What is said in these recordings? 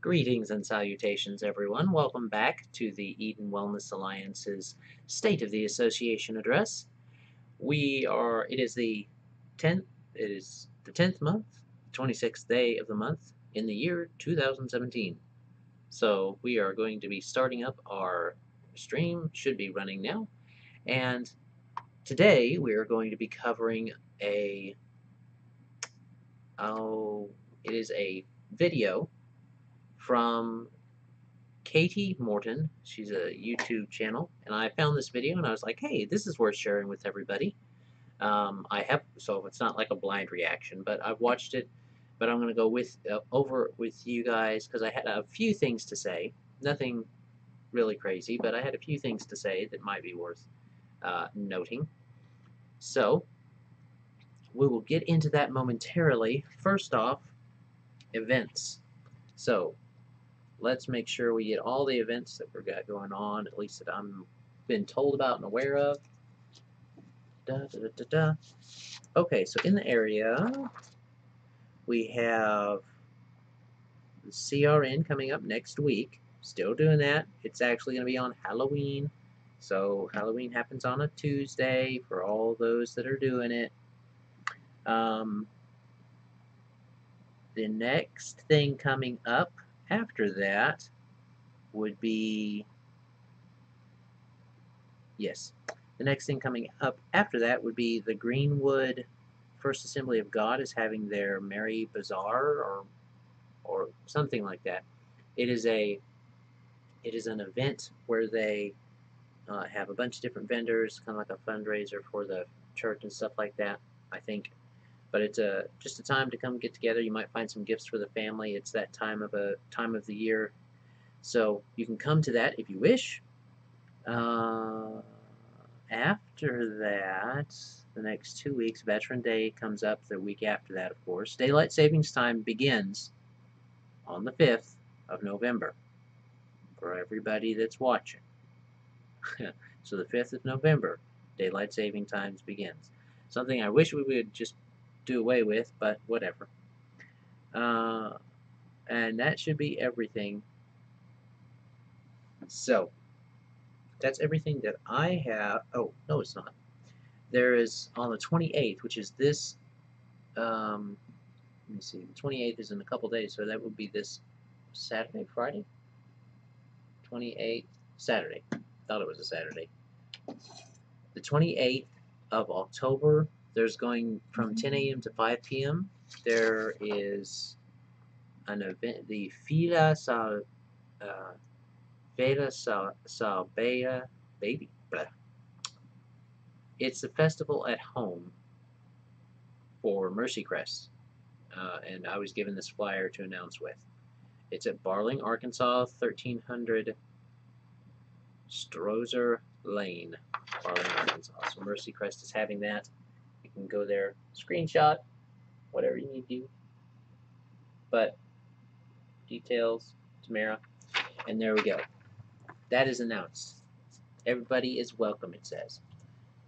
Greetings and salutations, everyone. Welcome back to the Eden Wellness Alliance's State of the Association address. It is the 10th, it is the 10th month, 26th day of the month in the year 2017. So we are going to be starting up our stream, should be running now. And today we are going to be covering it is a video from Kati Morton. She's a YouTube channel, and I found this video and I was like, hey, this is worth sharing with everybody. So it's not like a blind reaction, but I've watched it, but I'm going to go over with you guys because I had a few things to say. Nothing really crazy, but I had a few things to say that might be worth noting. So we will get into that momentarily. First off, events. So let's make sure we get all the events that we've got going on, at least that I'm been told about and aware of. Okay, so in the area, we have the CRN coming up next week. Still doing that. It's actually going to be on Halloween. So Halloween happens on a Tuesday for all those that are doing it. The next thing coming up after that would be, yes, the next thing coming up after that would be the Greenwood First Assembly of God is having their Merry Bazaar or something like that. It is an event where they have a bunch of different vendors, kind of like a fundraiser for the church and stuff like that, I think. But it's just a time to come get together. You might find some gifts for the family. It's that time of the year, so you can come to that if you wish. After that, the next 2 weeks, Veteran Day comes up the week after that, of course. Daylight Savings Time begins on the 5th of November for everybody that's watching. So the 5th of November, Daylight Saving Times begins. Something I wish we would just do away with, but whatever. And that should be everything. So that's everything that I have. Oh, no, it's not. There is on the 28th, which is this, let me see, the 28th is in a couple days, so that would be this Saturday, Friday? 28th, Saturday. Thought it was a Saturday. The 28th of October, there's going from 10 a.m. to 5 p.m. There is an event, the Vela Salbea Baby. Blah. It's a festival at home for Mercy Crest, and I was given this flyer to announce with. It's at Barling, Arkansas, 1300 Strozer Lane, Barling, Arkansas. So Mercy Crest is having that. You can go there, screenshot, whatever you need to do. But details, Tamara, and there we go. That is announced. Everybody is welcome, it says.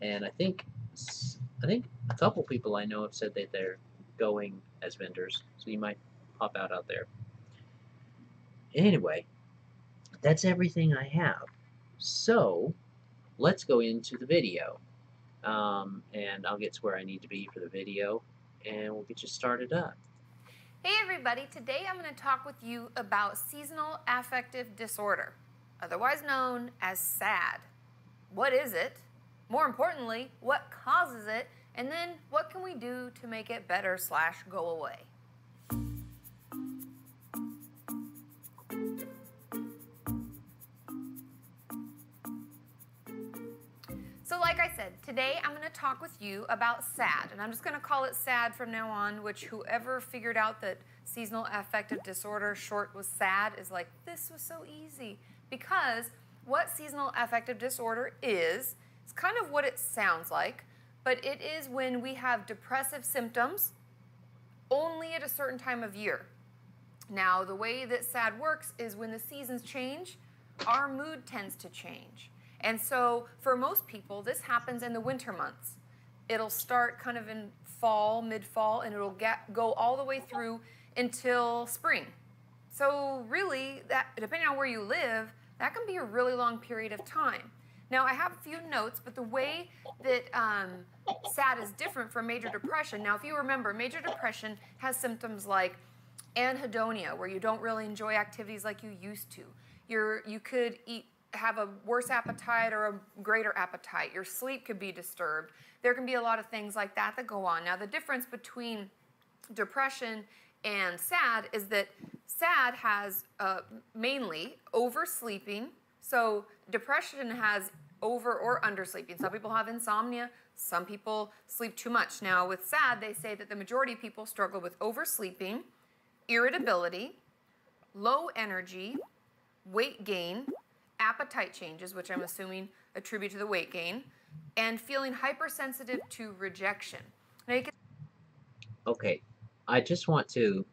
And I think a couple people I know have said that they're going as vendors, so you might pop out there. Anyway, that's everything I have. So let's go into the video, and I'll get to where I need to be for the video, and we'll get you started up. Hey everybody, today I'm going to talk with you about seasonal affective disorder, otherwise known as SAD. What is it? More importantly, what causes it? And then what can we do to make it better / go away? So like I said, today I'm going to talk with you about SAD, and I'm just going to call it SAD from now on, which whoever figured out that seasonal affective disorder short was SAD is like, this was so easy. Because what seasonal affective disorder is, it's kind of what it sounds like, but it is when we have depressive symptoms only at a certain time of year. Now, the way that SAD works is when the seasons change, our mood tends to change. And so for most people, this happens in the winter months. It'll start kind of in fall, mid-fall, and it'll go all the way through until spring. So really, that depending on where you live, that can be a really long period of time. Now, I have a few notes, but the way that SAD is different from major depression. Now, if you remember, major depression has symptoms like anhedonia, where you don't really enjoy activities like you used to. You could have a worse appetite or a greater appetite. Your sleep could be disturbed. There can be a lot of things like that that go on. Now, the difference between depression and SAD is that SAD has mainly oversleeping. So depression has over or undersleeping. Some people have insomnia. Some people sleep too much. Now, with SAD, they say that the majority of people struggle with oversleeping, irritability, low energy, weight gain, appetite changes, which I'm assuming attribute to the weight gain, and feeling hypersensitive to rejection. Now you can Okay, I just want to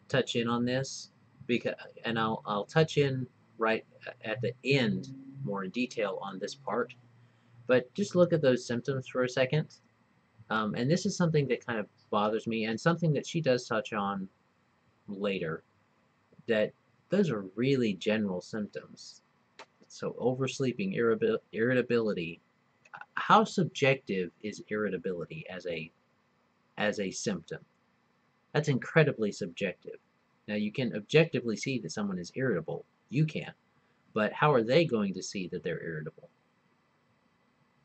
touch in on this because, and I'll touch in right at the end more in detail on this part. But just look at those symptoms for a second. And this is something that kind of bothers me, and something that she does touch on later. That those are really general symptoms. So oversleeping, irritability. How subjective is irritability as a symptom? That's incredibly subjective. Now, you can objectively see that someone is irritable. You can. But how are they going to see that they're irritable?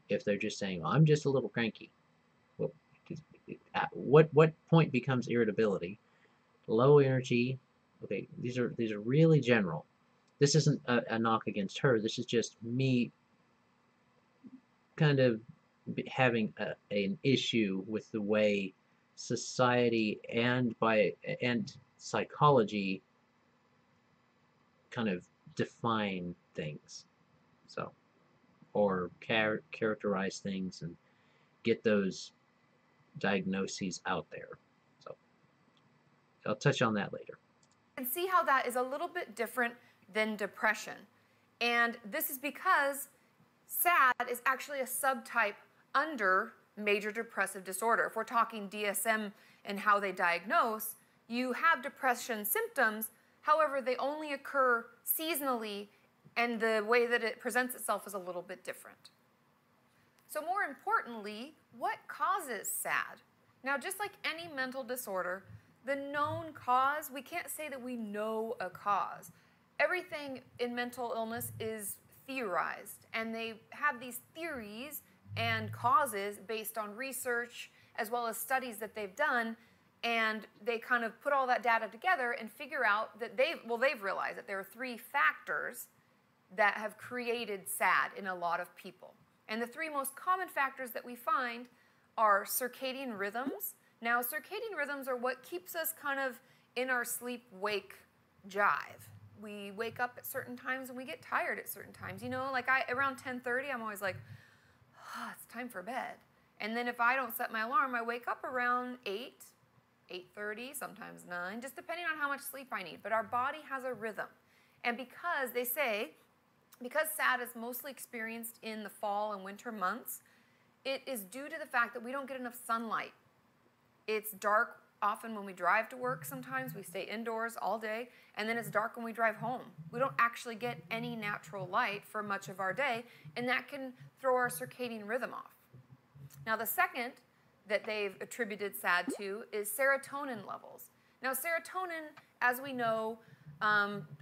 If they're just saying, "I'm just a little cranky." Well, what point becomes irritability? Low energy. Okay, these are really general. This isn't a knock against her. This is just me kind of having an issue with the way society and psychology kind of define things, so or characterize things and get those diagnoses out there. So I'll touch on that later. see how that is a little bit different than depression. And this is because SAD is actually a subtype under major depressive disorder. If we're talking DSM and how they diagnose, you have depression symptoms, however, they only occur seasonally, and the way that it presents itself is a little bit different. So more importantly, what causes SAD? Now, just like any mental disorder, the known cause, we can't say that we know a cause. Everything in mental illness is theorized, and they have these theories and causes based on research as well as studies that they've done, and they kind of put all that data together and figure out that they've realized that there are 3 factors that have created SAD in a lot of people. And the 3 most common factors that we find are circadian rhythms. Now, circadian rhythms are what keeps us kind of in our sleep-wake jive. We wake up at certain times and we get tired at certain times. You know, like around 10:30, I'm always like, oh, it's time for bed. And then if I don't set my alarm, I wake up around 8, 8:30, sometimes 9, just depending on how much sleep I need. But our body has a rhythm. And because they say, because SAD is mostly experienced in the fall and winter months, it is due to the fact that we don't get enough sunlight. It's dark often when we drive to work sometimes. We stay indoors all day, and then it's dark when we drive home. We don't actually get any natural light for much of our day, and that can throw our circadian rhythm off. Now, the second that they've attributed SAD to is serotonin levels. Now, serotonin, as we know,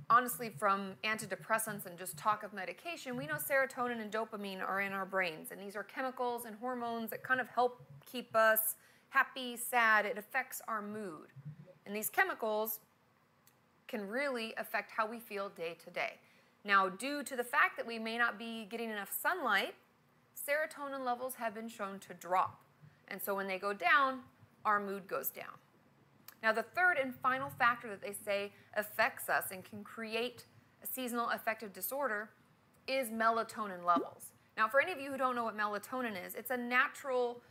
honestly, from antidepressants and just talk of medication, we know serotonin and dopamine are in our brains, and these are chemicals and hormones that kind of help keep us happy, sad. It affects our mood. And these chemicals can really affect how we feel day to day. Now, due to the fact that we may not be getting enough sunlight, serotonin levels have been shown to drop. And so when they go down, our mood goes down. Now, the third and final factor that they say affects us and can create a seasonal affective disorder is melatonin levels. Now, for any of you who don't know what melatonin is, it's a natural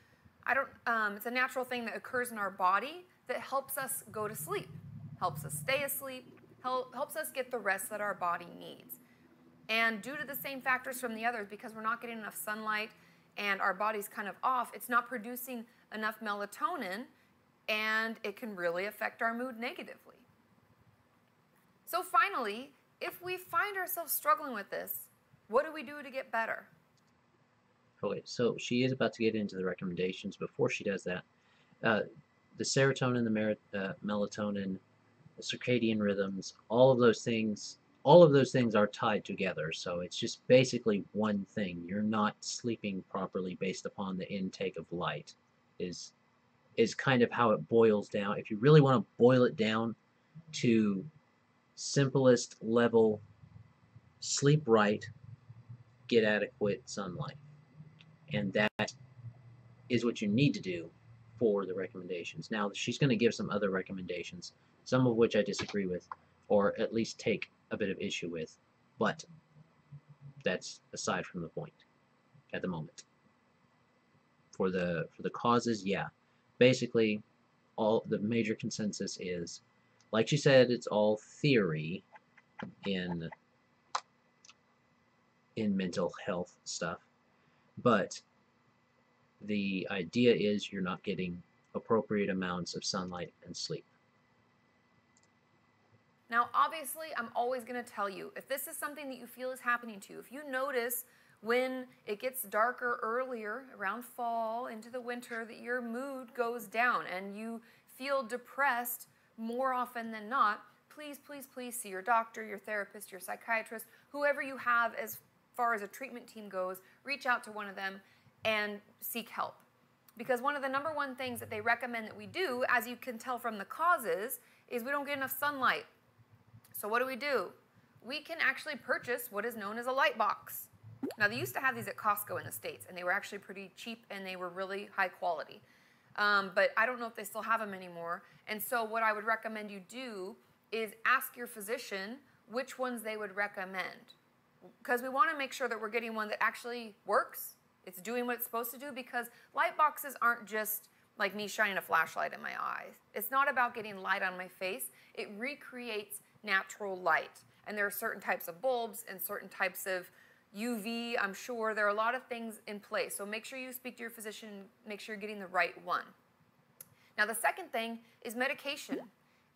it's a natural thing that occurs in our body that helps us go to sleep, helps us stay asleep, helps us get the rest that our body needs. And due to the same factors from the others, because we're not getting enough sunlight and our body's kind of off, it's not producing enough melatonin, and it can really affect our mood negatively. So finally, if we find ourselves struggling with this, what do we do to get better? Okay, so she is about to get into the recommendations. Before she does that, uh, the serotonin, the melatonin, the circadian rhythms, all of those things are tied together. So it's just basically one thing. You're not sleeping properly based upon the intake of light. Is is kind of how it boils down. If you really want to boil it down to simplest level, sleep right, get adequate sunlight. And that is what you need to do for the recommendations. Now, she's going to give some other recommendations, some of which I disagree with, or at least take a bit of issue with, but that's aside from the point at the moment. For the causes, yeah, basically, all the major consensus is, like she said, it's all theory in mental health stuff, but the idea is you're not getting appropriate amounts of sunlight and sleep. Now, obviously, I'm always going to tell you, if this is something that you feel is happening to you, if you notice when it gets darker earlier, around fall into the winter, that your mood goes down and you feel depressed more often than not, please, please, please see your doctor, your therapist, your psychiatrist, whoever you have as far as a treatment team goes, reach out to one of them and seek help. Because one of the number one things that they recommend that we do, as you can tell from the causes, is we don't get enough sunlight. So what do? We can actually purchase what is known as a light box. Now, they used to have these at Costco in the States, and they were actually pretty cheap, and they were really high quality. But I don't know if they still have them anymore. And so what I would recommend you do is ask your physician which ones they would recommend. Because we want to make sure that we're getting one that actually works. It's doing what it's supposed to do, because light boxes aren't just like me shining a flashlight in my eyes. It's not about getting light on my face. It recreates natural light. And there are certain types of bulbs and certain types of UV, I'm sure. There are a lot of things in place. So make sure you speak to your physician, make sure you're getting the right one. Now, the second thing is medication.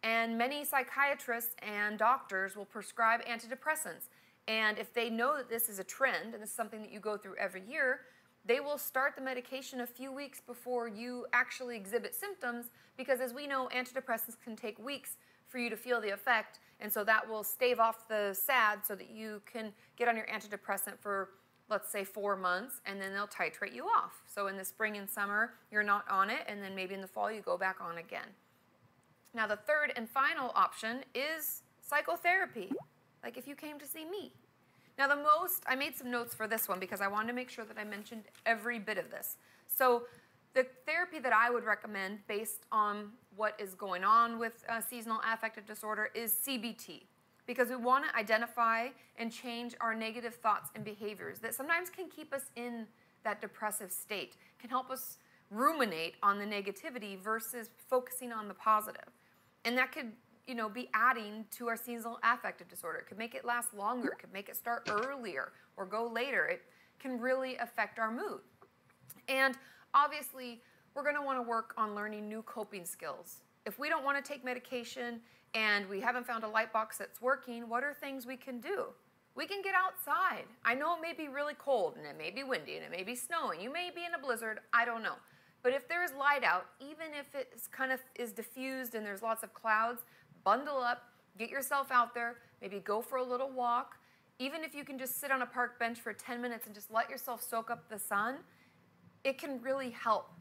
And many psychiatrists and doctors will prescribe antidepressants. And if they know that this is a trend, and this is something that you go through every year, they will start the medication a few weeks before you actually exhibit symptoms, because as we know, antidepressants can take weeks for you to feel the effect, and so that will stave off the SAD so that you can get on your antidepressant for, let's say, 4 months, and then they'll titrate you off. So in the spring and summer, you're not on it, and then maybe in the fall you go back on again. Now, the third and final option is psychotherapy, like if you came to see me. Now, I made some notes for this one because I wanted to make sure that I mentioned every bit of this. So the therapy that I would recommend based on what is going on with seasonal affective disorder is CBT, because we want to identify and change our negative thoughts and behaviors that sometimes can keep us in that depressive state, can help us ruminate on the negativity versus focusing on the positive. And that could be adding to our seasonal affective disorder. It could make it last longer. It could make it start earlier or go later. It can really affect our mood. And obviously, we're going to want to work on learning new coping skills. If we don't want to take medication and we haven't found a light box that's working, what are things we can do? We can get outside. I know it may be really cold, and it may be windy, and it may be snowing. You may be in a blizzard. I don't know. But if there's light out, even if it is diffused and there's lots of clouds, bundle up, get yourself out there, maybe go for a little walk. Even if you can just sit on a park bench for 10 minutes and just let yourself soak up the sun, it can really help.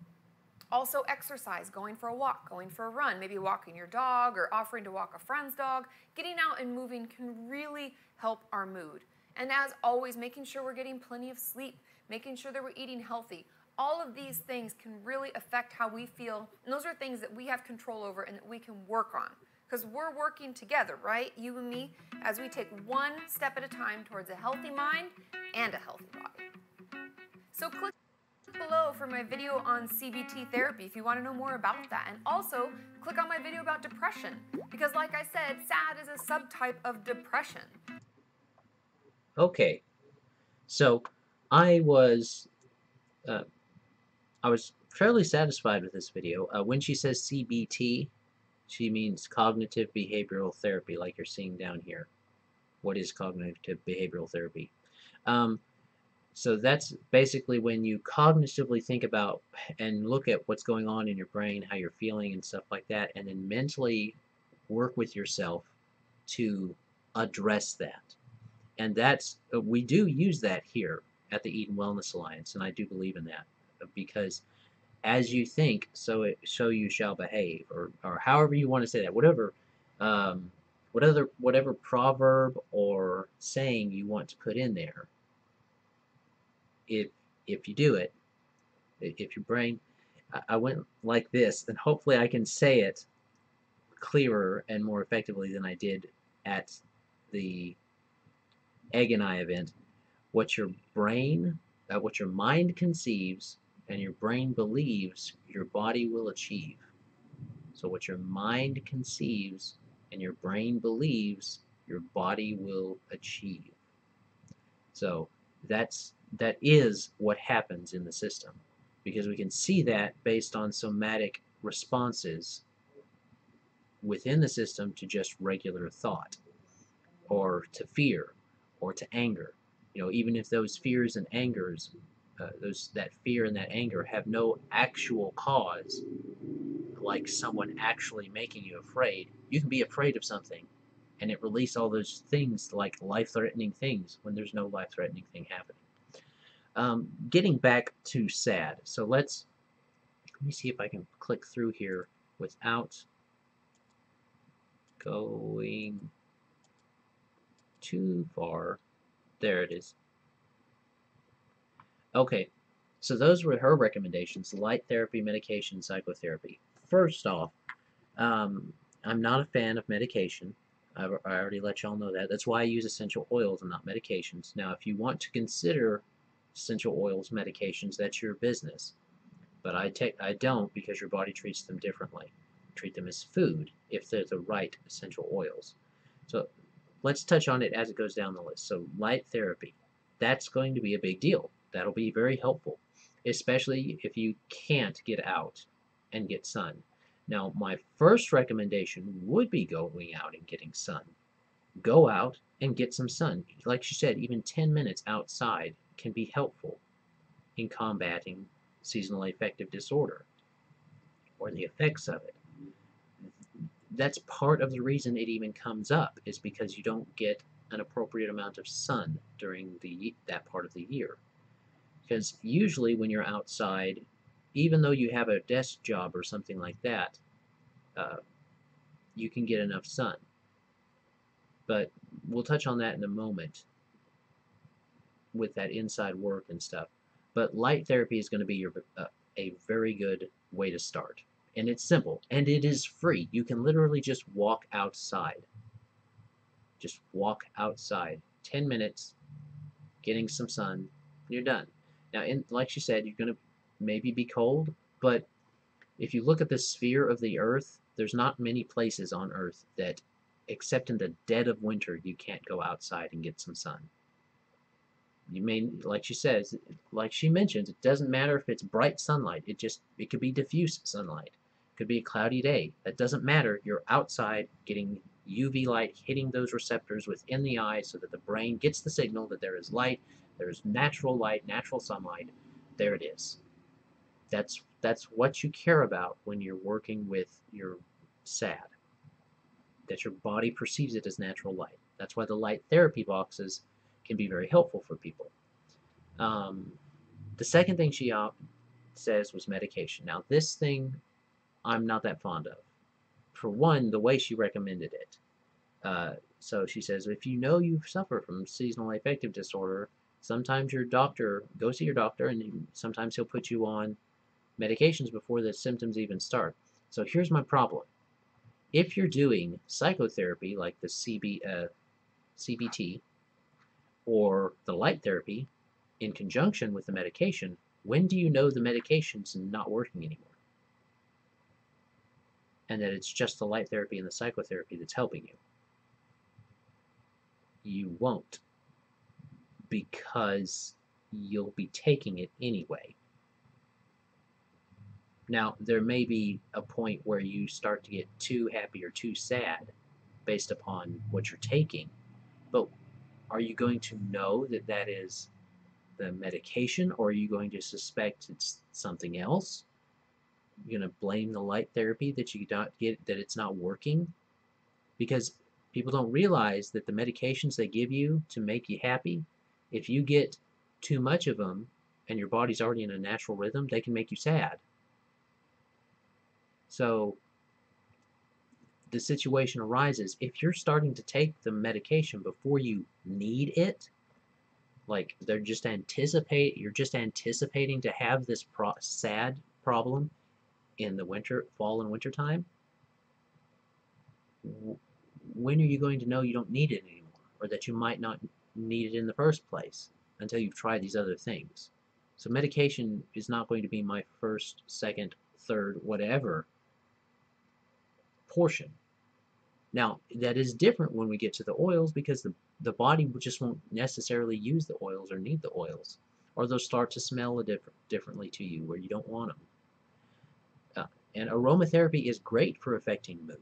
Also exercise, going for a walk, going for a run, maybe walking your dog or offering to walk a friend's dog. Getting out and moving can really help our mood. And as always, making sure we're getting plenty of sleep, making sure that we're eating healthy. All of these things can really affect how we feel. And those are things that we have control over and that we can work on. Because we're working together, right? You and me, as we take one step at a time towards a healthy mind and a healthy body. So click below for my video on CBT therapy if you want to know more about that. And also, click on my video about depression. Because like I said, SAD is a subtype of depression. Okay, so I was fairly satisfied with this video. When she says CBT, She means cognitive behavioral therapy, like you're seeing down here. What is cognitive behavioral therapy? Um, so that's basically when you cognitively think about and look at what's going on in your brain, how you're feeling, and stuff like that, and then mentally work with yourself to address that. And that's we do use that here at the Eden Wellness Alliance, and I do believe in that because as you think, so you shall behave, or however you want to say that, um, whatever proverb or saying you want to put in there. If if you do it, if your brain, I went like this, then hopefully I can say it clearer and more effectively than I did at the Egg and I event. What your brain, what your mind conceives and your brain believes, your body will achieve. So what your mind conceives and your brain believes, your body will achieve. So that is what happens in the system because we can see that based on somatic responses within the system to just regular thought or to fear or to anger. Even if those fears and angers, that fear and that anger have no actual cause, like someone actually making you afraid, you can be afraid of something and it release all those things like life-threatening things when there's no life-threatening thing happening. Getting back to sad. So let me see if I can click through here without going too far. There it is. Okay, so those were her recommendations: light therapy, medication, psychotherapy. First off, um, I'm not a fan of medication. I already let y'all know that. That's why I use essential oils and not medications. Now, if you want to consider essential oils medications, that's your business. But I don't because your body treats them differently. Treat them as food if they're the right essential oils. So let's touch on it as it goes down the list. So light therapy, that's going to be a big deal. That'll be very helpful, especially if you can't get out and get sun. Now, my first recommendation would be going out and getting sun. Go out and get some sun. Like she said, even 10 minutes outside can be helpful in combating seasonal affective disorder or the effects of it. That's part of the reason it even comes up is because you don't get an appropriate amount of sun during that part of the year. Because usually when you're outside, even though you have a desk job or something like that, uh, you can get enough sun. But we'll touch on that in a moment with that inside work and stuff. But light therapy is going to be a very good way to start. And it's simple. And it is free. You can literally just walk outside. Just walk outside. 10 minutes, getting some sun, you're done. Now, like she said, you're going to maybe be cold, but if you look at the sphere of the Earth, there's not many places on Earth that, except in the dead of winter, you can't go outside and get some sun. You may, like she says, like she mentions, it doesn't matter if it's bright sunlight. It could be diffuse sunlight. It could be a cloudy day. That doesn't matter. You're outside getting UV light hitting those receptors within the eye so that the brain gets the signal that there is light, natural sunlight. There it is. That's what you care about when you're working with your SAD. That your body perceives it as natural light. That's why the light therapy boxes can be very helpful for people. Um, the second thing she says was medication. Now, this thing I'm not that fond of. For one, the way she recommended it. So she says, if you know you suffer from seasonal affective disorder, sometimes go see your doctor, and sometimes he'll put you on medications before the symptoms even start. So here's my problem. If you're doing psychotherapy like the CBT or the light therapy in conjunction with the medication, when do you know the medication's not working anymore? And that it's just the light therapy and the psychotherapy that's helping you? You won't, because you'll be taking it anyway. Now, there may be a point where you start to get too happy or too sad based upon what you're taking, but are you going to know that that is the medication, or are you going to suspect it's something else? You're going to blame the light therapy that you don't get, that it's not working? Because people don't realize that the medications they give you to make you happy, if you get too much of them and your body's already in a natural rhythm, they can make you sad. So the situation arises if you're starting to take the medication before you need it, like you're just anticipating to have this sad problem in the winter, fall and winter time. When are you going to know you don't need it anymore, or that you might not need it in the first place until you've tried these other things? So medication is not going to be my first, second, third, whatever portion. Now, that is different when we get to the oils, because the body just won't necessarily use the oils or need the oils, or they'll start to smell differently to you where you don't want them. And aromatherapy is great for affecting mood.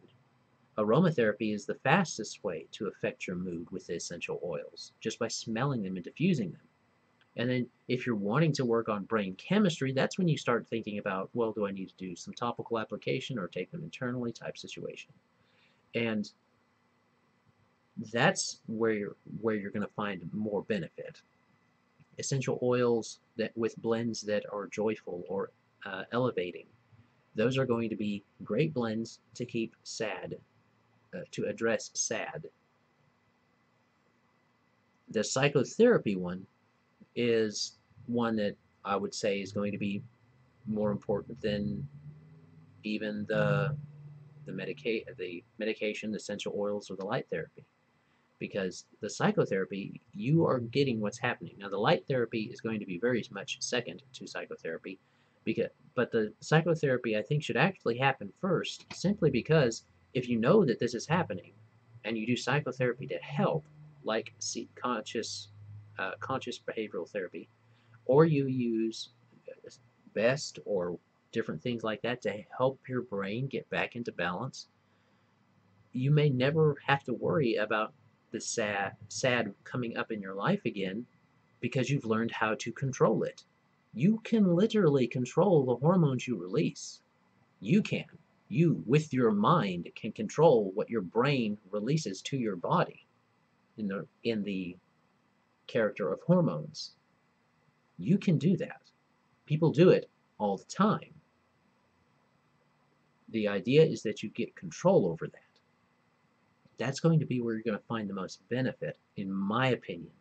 Aromatherapy is the fastest way to affect your mood with the essential oils, just by smelling them and diffusing them. And then if you're wanting to work on brain chemistry, that's when you start thinking about, well, do I need to do some topical application or take them internally type situation. And that's where you're going to find more benefit. Essential oils that with blends that are joyful or elevating, those are going to be great blends to keep sad, to address sad. The psychotherapy one is one that I would say is going to be more important than even the medication, the essential oils, or the light therapy. Because the psychotherapy, you are getting what's happening. Now, the light therapy is going to be very much second to psychotherapy, but the psychotherapy I think should actually happen first, simply because if you know that this is happening, and you do psychotherapy to help, like conscious behavioral therapy, or you use best or different things like that to help your brain get back into balance, you may never have to worry about the sad coming up in your life again, because you've learned how to control it. You can literally control the hormones you release. You can. You, with your mind, can control what your brain releases to your body in the character of hormones. You can do that. People do it all the time. The idea is that you get control over that. That's going to be where you're going to find the most benefit, in my opinion.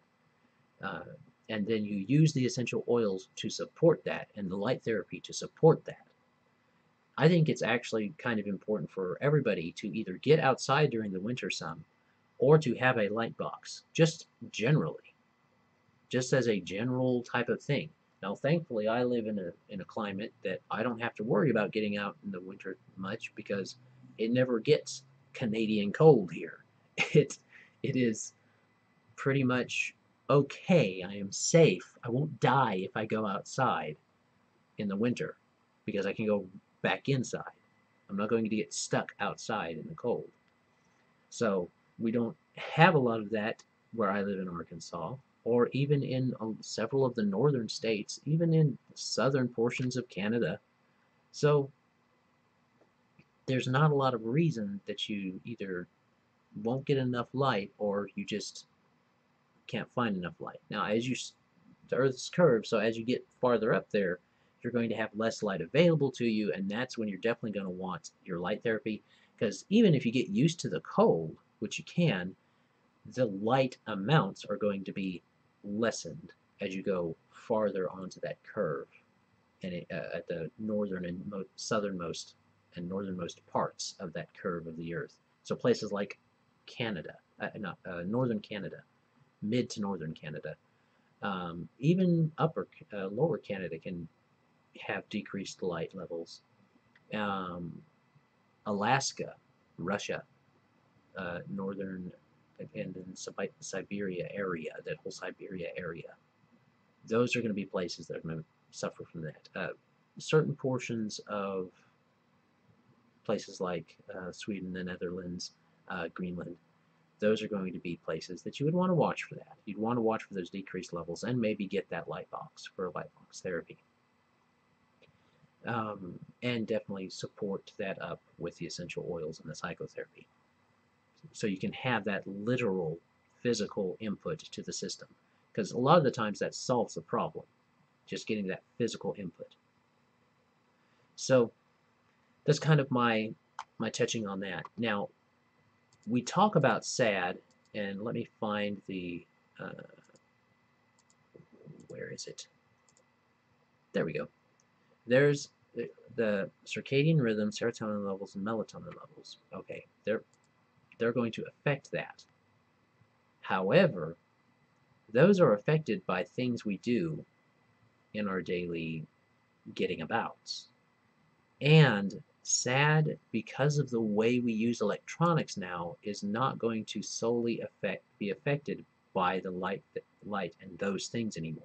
Uh, and then you use the essential oils to support that, and the light therapy to support that. I think it's actually kind of important for everybody to either get outside during the winter some, or to have a light box, just generally, just as a general type of thing. Now, thankfully, I live in a climate that I don't have to worry about getting out in the winter much, because it never gets Canadian cold here. It it is pretty much okay. I am safe. I won't die if I go outside in the winter, because I can go back inside. I'm not going to get stuck outside in the cold. So we don't have a lot of that where I live in Arkansas, or even in several of the northern states, even in southern portions of Canada. So there's not a lot of reason that you either won't get enough light, or you just can't find enough light. Now, the Earth's curved, so as you get farther up there, you're going to have less light available to you, and that's when you're definitely going to want your light therapy. Because even if you get used to the cold, which you can, the light amounts are going to be lessened as you go farther onto that curve, and at the northern and southernmost and northernmost parts of that curve of the Earth. So places like Canada, not northern Canada, mid to northern Canada, even lower Canada can have decreased light levels. Um, Alaska, Russia, northern, and then Siberia area, that whole Siberia area. Those are going to be places that are going to suffer from that. certain portions of places like Sweden, the Netherlands, Greenland, those are going to be places that you would want to watch for that. You'd want to watch for those decreased levels and maybe get that light box for a light box therapy. And definitely support that up with the essential oils and the psychotherapy. So you can have that literal physical input to the system. Because a lot of the times that solves the problem, just getting that physical input. So that's kind of my touching on that. Now, we talk about SAD, and let me find the, where is it? There we go. There's the circadian rhythm, serotonin levels, and melatonin levels. Okay, they're going to affect that. However, those are affected by things we do in our daily getting abouts. And SAD, because of the way we use electronics now, is not going to solely be affected by the light and those things anymore.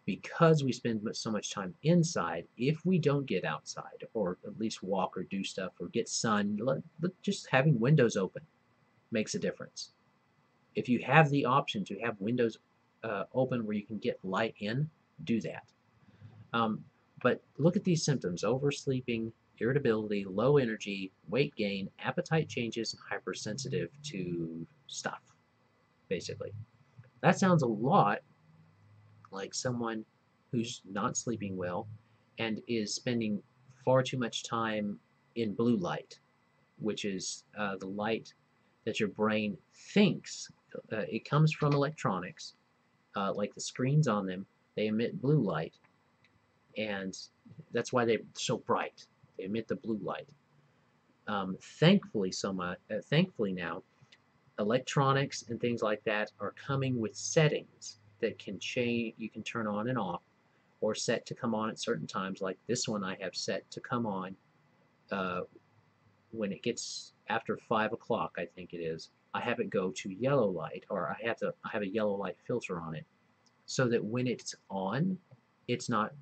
Because we spend so much time inside, if we don't get outside, or at least walk or do stuff, or get sun, just having windows open makes a difference. If you have the option to have windows open where you can get light in, do that. But look at these symptoms: oversleeping, irritability, low energy, weight gain, appetite changes, and hypersensitive to stuff, basically. That sounds a lot like someone who's not sleeping well and is spending far too much time in blue light, which is the light that your brain thinks. It comes from electronics, like the screens on them. They emit blue light, and that's why they're so bright. They emit the blue light. Thankfully now, electronics and things like that are coming with settings that can change. You can turn on and off, or set to come on at certain times. Like this one, I have set to come on when it gets after 5 o'clock, I think it is. I have it go to yellow light, or I have a yellow light filter on it, so that when it's on, it's not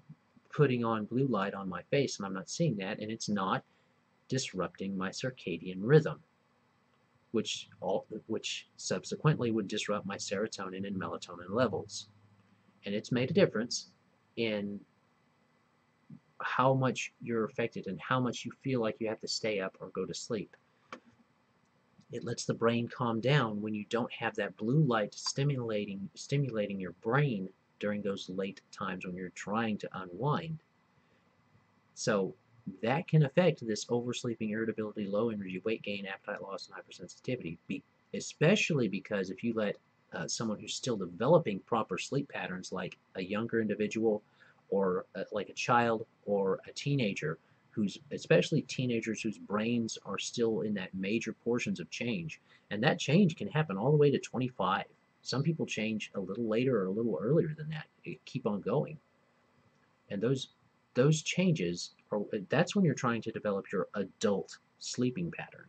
putting on blue light on my face, and I'm not seeing that, and it's not disrupting my circadian rhythm, which subsequently would disrupt my serotonin and melatonin levels. And it's made a difference in how much you're affected and how much you feel like you have to stay up or go to sleep. It lets the brain calm down when you don't have that blue light stimulating your brain during those late times when you're trying to unwind. So that can affect this oversleeping, irritability, low energy, weight gain, appetite loss, and hypersensitivity, especially because if you let someone who's still developing proper sleep patterns, like a younger individual, or like a child or a teenager, especially teenagers whose brains are still in that major portions of change, and that change can happen all the way to 25. Some people change a little later or a little earlier than that. Keep on going. And those changes that's when you're trying to develop your adult sleeping pattern.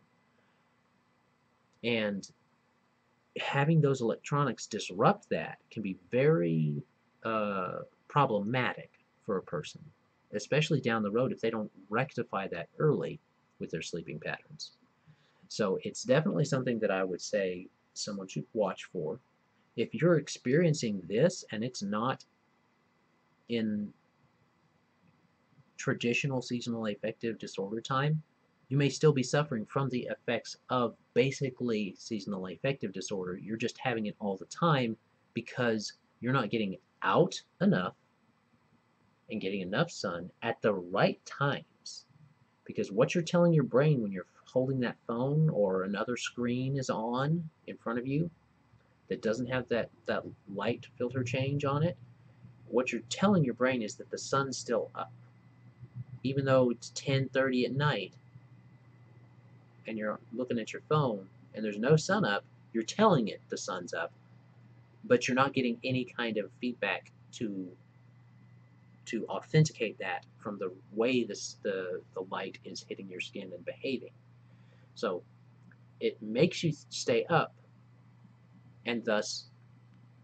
And having those electronics disrupt that can be very problematic for a person, especially down the road if they don't rectify that early with their sleeping patterns. So it's definitely something that I would say someone should watch for. If you're experiencing this and it's not in traditional seasonal affective disorder time, you may still be suffering from the effects of basically seasonal affective disorder. You're just having it all the time because you're not getting out enough and getting enough sun at the right times. Because what you're telling your brain when you're holding that phone or another screen is on in front of you that doesn't have that light filter change on it, what you're telling your brain is that the sun's still up. Even though it's 10:30 at night and you're looking at your phone and there's no sun up, you're telling it the sun's up, but you're not getting any kind of feedback to authenticate that from the way the light is hitting your skin and behaving. So it makes you stay up, and thus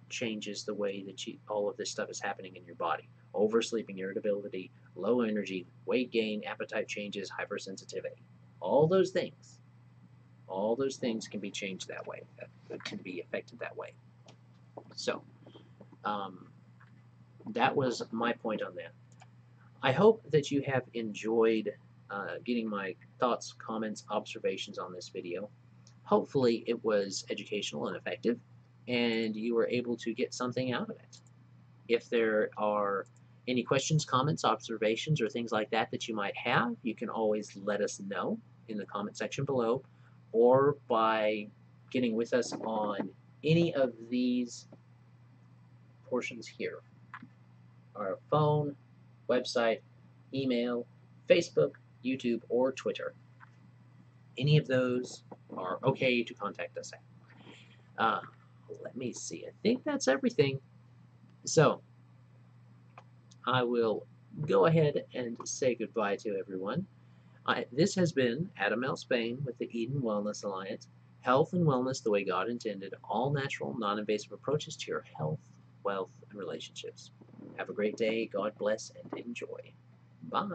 changes the way that all of this stuff is happening in your body. Oversleeping, irritability, low energy, weight gain, appetite changes, hypersensitivity. All those things, all those things can be changed that way, can be affected that way. So, um, that was my point on that. I hope that you have enjoyed getting my thoughts, comments, observations on this video. Hopefully, it was educational and effective, and you were able to get something out of it. If there are any questions, comments, observations, or things like that that you might have, you can always let us know in the comment section below, or by getting with us on any of these portions here: our phone, website, email, Facebook, YouTube, or Twitter. Any of those are okay to contact us at. Uh, Let me see. I think that's everything. So I will go ahead and say goodbye to everyone. This has been Adam L. Spain with the Eden Wellness Alliance. Health and wellness the way God intended. All natural, non-invasive approaches to your health, wealth, and relationships. Have a great day. God bless and enjoy. Bye.